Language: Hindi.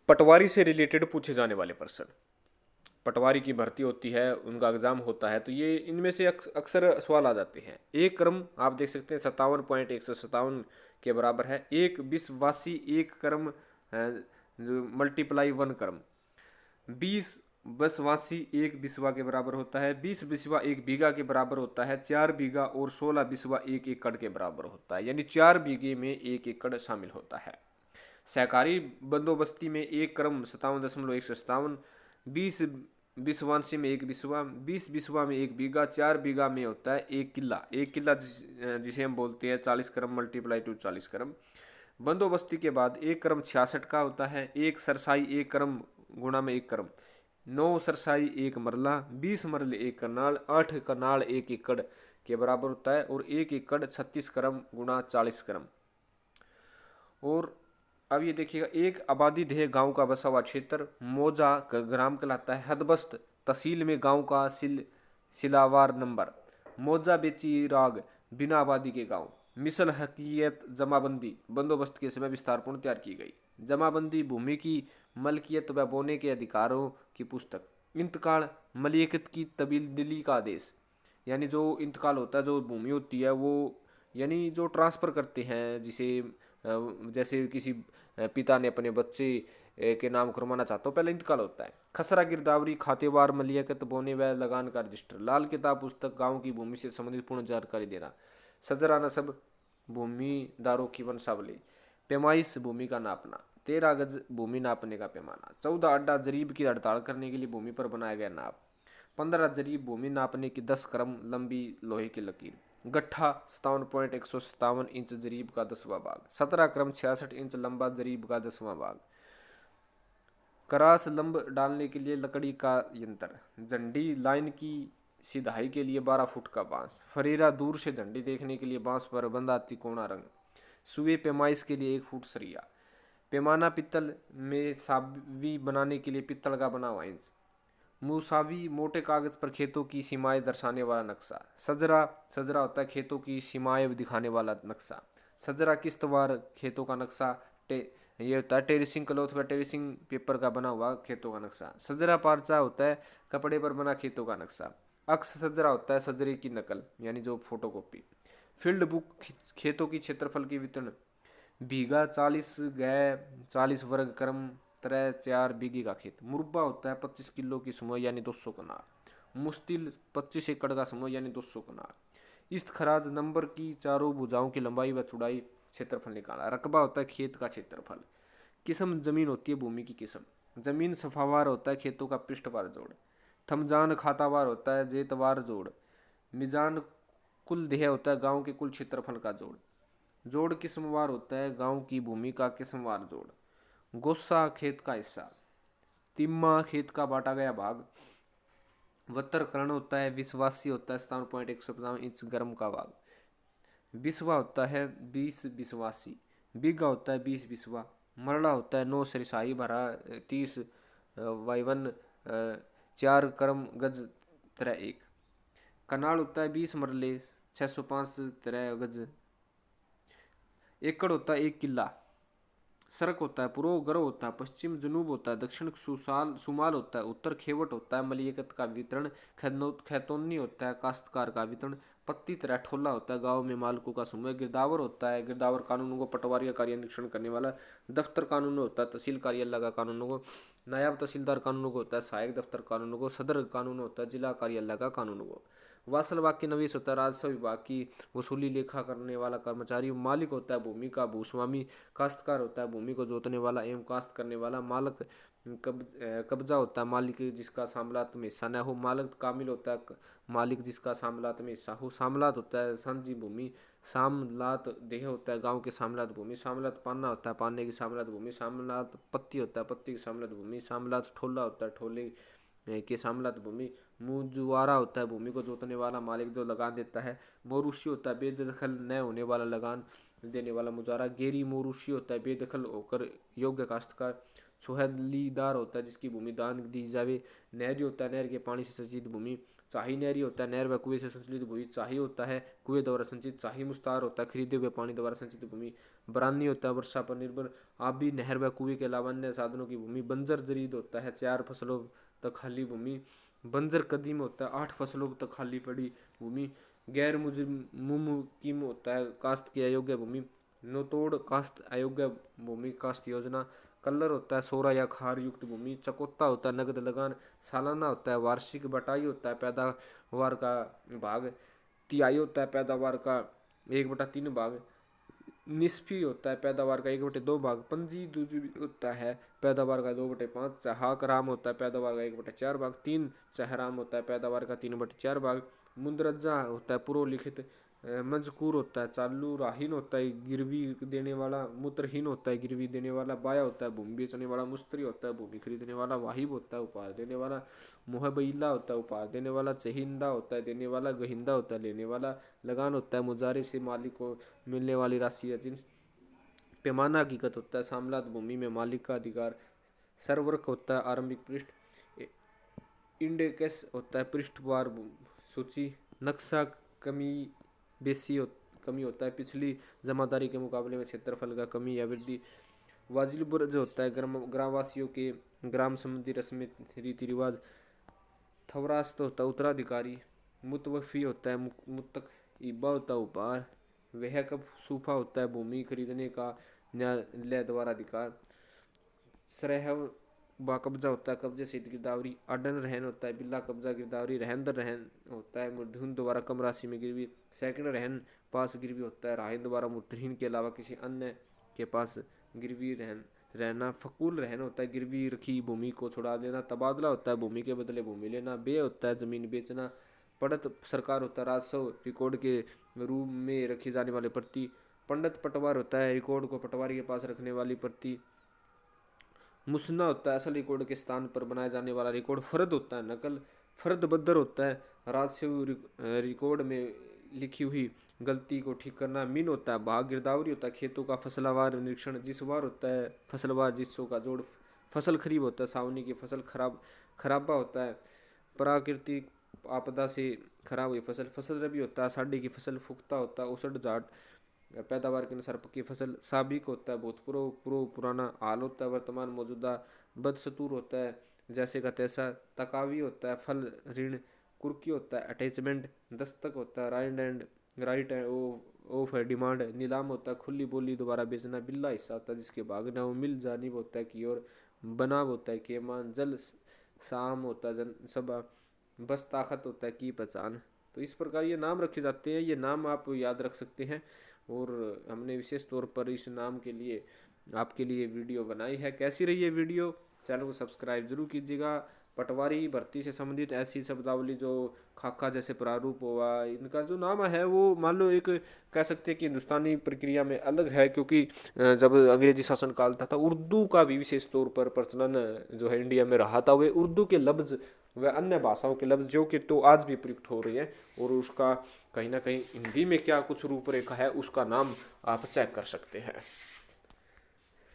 पटवारी से रिलेटेड पूछे जाने वाले प्रश्न। पटवारी की भर्ती होती है, उनका एग्जाम होता है, तो ये इनमें से अक्सर सवाल आ जाते हैं। एक क्रम आप देख सकते हैं 57.157 के बराबर है। एक बिस्वासी एक क्रम मल्टीप्लाई वन क्रम। 20 बसवासी एक बिस्वा के बराबर होता है। 20 बिस्वा एक बीघा के बराबर होता है। 4 बीघा और 16 बिस्वा एक एकड़ के बराबर होता है, यानी 4 बीघे में 1 एकड़ शामिल होता है। सहकारी बंदोबस्ती में एक क्रम 57.157। 20 बिस्वांशी में एक बिस्वा। 20 बिस्वा में एक बीघा। 4 बीघा में होता है 1 किला। 1 किला जिसे हम बोलते हैं 40 क्रम मल्टीप्लाई टू 40 क्रम। बंदोबस्ती के बाद एक क्रम 66 का होता है। एक सरसाई एक क्रम गुणा में एक क्रम। 9 सरसाई एक मरला। 20 मरले एक करनाल। 8 करनाल 1 एकड़ के बराबर होता है। और 1 एकड़ 36 क्रम गुणा 40 क्रम। और अब ये देखिएगा, एक आबादी देह गांव का बसा हुआ क्षेत्र मौजा ग्राम कहलाता है। हदबस्त तहसील में गांव का सिलावार नंबर। मौजा बेची राग बिना आबादी के गांव। मिसल हकीयत जमाबंदी बंदोबस्त के समय विस्तारपूर्ण तैयार की गई। जमाबंदी भूमि की मलकियत व बोने के अधिकारों की पुस्तक। इंतकाल मलियकत की तब्दीली का आदेश, यानी जो इंतकाल होता है, जो भूमि होती है वो, यानी जो ट्रांसफ़र करते हैं, जिसे जैसे किसी पिता ने अपने बच्चे के नाम करवाना चाहता हो, पहले इंतकाल होता है। खसरा गिरदावरी खातेवार मलियकत बोने व लगान का रजिस्टर। लाल किताब पुस्तक गांव की भूमि से संबंधित पूर्ण जानकारी देना। सजरा नसब भूमिदारों की वंशावली। पैमाइश भूमि का नापना। 13 गज भूमि नापने का पैमाना। 14 अड्डा जरीब की हड़ताल करने के लिए भूमि पर बनाया गया नाप। 15 जरीब भूमि नापने की 10 क्रम लंबी लोहे की लकीर। गट्ठा 57.157 इंच जरीब का 10वां भाग। 17 क्रम 66 इंच लंबा जरीब का 10वां भाग। करास लंब डालने के लिए लकड़ी का यंत्र। झंडी लाइन की सिधाई के लिए 12 फुट का बांस। फरेरा दूर से झंडी देखने के लिए बांस पर बंधा तिकोना रंग। सुए पैमाइश के लिए 1 फुट सरिया। पैमाना पित्तल में सावी बनाने के लिए पित्तल का बना हुआ इंच। मुसावी मोटे कागज पर खेतों की सीमाएं दर्शाने वाला नक्शा। सजरा सजरा होता है खेतों की सीमाएं दिखाने वाला नक्शा। सजरा किस्तवार खेतों का नक्शा। ये होता है टेरिसिंग क्लॉथ व टेरिसिंग पेपर का बना हुआ खेतों का नक्शा। सजरा पारचा होता है कपड़े पर बना खेतों का नक्शा। अक्स सजरा होता है सजरे की नकल, यानी जो फोटोकॉपी। फील्ड बुक खेतों की क्षेत्रफल की वितरण। बीघा 40 गै 40 वर्ग क्रम 4 बीघे का खेत। मुरब्बा होता है 25 किलो की समूह, यानी 200 कनाल। मुस्तिल 25 एकड़ का समूह, यानी 200 कनाल। इस्त खराज नंबर की चारों भुजाओं की लंबाई व चौड़ाई क्षेत्रफल निकाला। रकबा होता है खेत का क्षेत्रफल। किस्म जमीन होती है भूमि की किस्म। जमीन सफावार होता है खेतों का पृष्ठवार जोड़। थमजान खातावार होता है जेतवार जोड़। मिजान कुल देह होता है गांव के कुल क्षेत्रफल का जोड़। जोड़ किस्मवार होता है गांव की भूमि का किस्मवार जोड़। गोस्सा खेत का हिस्सा। तिम्मा खेत का बांटा गया भाग। वत्तर कर्ण होता है विश्वासी होता है 57.157 इंच गर्म का भाग। बिस्वा होता है 20 बिस्वासी। बीघा होता है 20 बिस्वा। मरड़ा होता है 9 सरसाई भरा 30 वाइवन 4 क्रम गज तरह 1। कनाल होता है 20 मरले 605 तरह गज। एकड़ होता है 1 किला। सरक होता है पूर्व गर्व होता है पश्चिम जनूब होता है दक्षिण सुमाल होता है उत्तर खेवट होता है मलियकत का वितरण। खैतोनी होता है काश्तकार का वितरण। पत्ती तरह ठोला होता है गांव में मालकों का समूह। गिरदावर होता है गिरदावर कानूनों को पटवारी का कार्य निरीक्षण करने वाला। दफ्तर कानून होता है तहसील कार्यालय का कानूनों को। नायब तहसीलदार कानूनों को होता है सहायक दफ्तर कानूनों को। सदर कानून होता है जिला कार्यालय का कानूनों को। वासल वाक्य नवीस होता है राजस्व विभाग की वसूली लेखा करने वाला कर्मचारी। मालिक होता है भूमि का भूस्वामी। काश्तकार होता है भूमि को जोतने वाला एवं काश्त करने वाला। मालक कब्जा होता है मालिक जिसका सामलात में हिस्सा न हो। मालक कामिल होता है मालिक जिसका सामलात में हिस्सा हो। सामलात होता है सांझी भूमि। सामलात देह होता है गांव के सामलात भूमि। सामलात पाना होता है पाने की सामलात भूमि। सामलात पत्ती होता है पत्ती की सामलात भूमि। सामलात ठोला होता है ठोले के सामलात भूमि। मुजुआरा होता है भूमि को जोतने वाला मालिक जो लगान देता है। मोरूशी होता है बेदखल न होने वाला लगान देने वाला मुजारा। गेरी मोरूशी होता है बेदखल होकर योग्य काश्तकार। सुहदलीदार होता है जिसकी भूमि दान दी जावे। नहरी होता है नहर के पानी से सिंचित भूमि। चाही नहरी होता है, नहर व कुएं से संचालित भूमि। चाही होता है कुएं द्वारा संचित, चाही मुस्तार होता है खरीदे हुए पानी द्वारा संचित भूमि। बरानी होता है वर्षा पर निर्भर आबी नहर व कुएं के अलावा अन्य साधनों की भूमि। बंजर जरीद होता है 4 फसलों तक खाली भूमि। बंजर कदीम होता है 8 फसलों तक खाली पड़ी भूमि। गैर मुमकिन होता है काश्त की अयोग्य भूमि। नोतोड़ काश्त अयोग्य भूमि काश्त योजना। कल्लर होता है सोरा या खार युक्त भूमि। चकोत्ता होता है नगद लगान। सालाना होता है वार्षिक। बटाई होता है पैदावार का भाग। तिहाई होता है पैदावार का 1/3 भाग। निस्फी होता है पैदावार का 1/2 भाग। पंजी दूजी होता है पैदावार का 2/5। चहाक राम होता है पैदावार का 1/4 भाग। 3 चहराम होता है पैदावार का 3/4 भाग। मुंदरजा होता है पूर्व लिखित। मजकूर होता है चालू। राहीन होता है गिरवी देने वाला। मूत्रहीन होता है गिरवी देने वाला। बाया होता है भूमि बेचने वाला। मुस्तरी होता है भूमि खरीदने वाला। वाहिब होता है उपहार देने वाला। मुहबैला होता है उपहार देने वाला। चहिंदा होता है देने वाला। गहिंदा होता है लेने वाला। लगान होता है मुजारे से मालिक को मिलने वाली राशि या जिन्स। पैमाना हकीकत होता है सामलात भूमि में मालिक का अधिकार। सर्वर्क होता है आरंभिक पृष्ठ। इंडेक्स होता है पृष्ठवार सूची। नक्शा कमी कमी होता है पिछली जमादारी के मुकाबले में क्षेत्रफल का कमी या वृद्धि। वाजिब बुर्ज होता है ग्रामवासियों के ग्राम संबंधी रस्में रीति रिवाज। थवरास्त होता है उत्तराधिकारी। मुतवफ़ी होता है मुतक। इबा होता है उपहार। वह कब सूफा होता है भूमि खरीदने का न्यायालय द्वारा अधिकार। सरह बाकब्जा होता है कब्जे से गिरदावरी। अडन रहन होता है बिल्ला कब्जा गिरदावरी। रहन रहन होता है मुद्दुन द्वारा कम राशि में गिरवी। सेकंड रहन पास गिरवी होता है राहिन द्वारा मुद्दहीन के अलावा किसी अन्य के पास गिरवी रहना। फकूल रहन होता है गिरवी रखी भूमि को छुड़ा देना। तबादला होता है भूमि के बदले भूमि लेना। बे होता है जमीन बेचना। पड़त सरकार होता है राजस्व रिकॉर्ड के रूप में रखी जाने वाली प्रति। पंडित पटवार होता है रिकॉर्ड को पटवारी के पास रखने वाली प्रति। मुसन्ना होता है असल रिकॉर्ड के स्थान पर बनाया जाने वाला रिकॉर्ड। फर्द होता है नकल। फर्द बद्दर होता है राजस्व रिकॉर्ड में लिखी हुई गलती को ठीक करना। मिन होता है भाग। गिरदावरी होता है खेतों का फसलवार निरीक्षण। जिसवार होता है फसलवार जिसों का जोड़। फसल खरीब होता है सावनी की फसल। खराबा होता है प्राकृतिक आपदा से खराब हुई फसल। फसल रबी होता है आषाढ़ी की फसल। फुख्ता होता है औसत जाट पैदावार के अनुसार पक्की फसल। साबिक होता है भूतपूर्व पूर्व पुराना। हाल होता है वर्तमान मौजूदा। बदस्तूर होता है जैसे का तैसा। तकावी होता है फल ऋण। कुर्की होता है अटैचमेंट। दस्तक होता है राइट एंड ऑफ डिमांड। नीलाम होता है खुली बोली दोबारा बेचना। बिल्ला हिस्सा होता है जिसके भागना हो। मिल जानिब होता है की और। बनाव होता है केमान। जल शाम होता है जनसभा। बस ताकत होता है की पहचान। तो इस प्रकार ये नाम रखे जाते हैं। ये नाम आप याद रख सकते हैं और हमने विशेष तौर पर इस नाम के लिए आपके लिए वीडियो बनाई है। कैसी रही है वीडियो? चैनल को सब्सक्राइब जरूर कीजिएगा। पटवारी भर्ती से संबंधित ऐसी शब्दावली जो खाका जैसे प्रारूप हुआ, इनका जो नाम है वो मान लो एक कह सकते हैं कि हिंदुस्तानी प्रक्रिया में अलग है, क्योंकि जब अंग्रेजी शासन काल था उर्दू का भी विशेष तौर पर प्रचलन जो है इंडिया में रहा था। वे उर्दू के लफ्ज़ व अन्य भाषाओं के लफ्ज़ जो कि तो आज भी प्रयुक्त हो रही है, और उसका कहीं ना कहीं हिंदी में क्या कुछ रूपरेखा है उसका नाम आप चेक कर सकते हैं।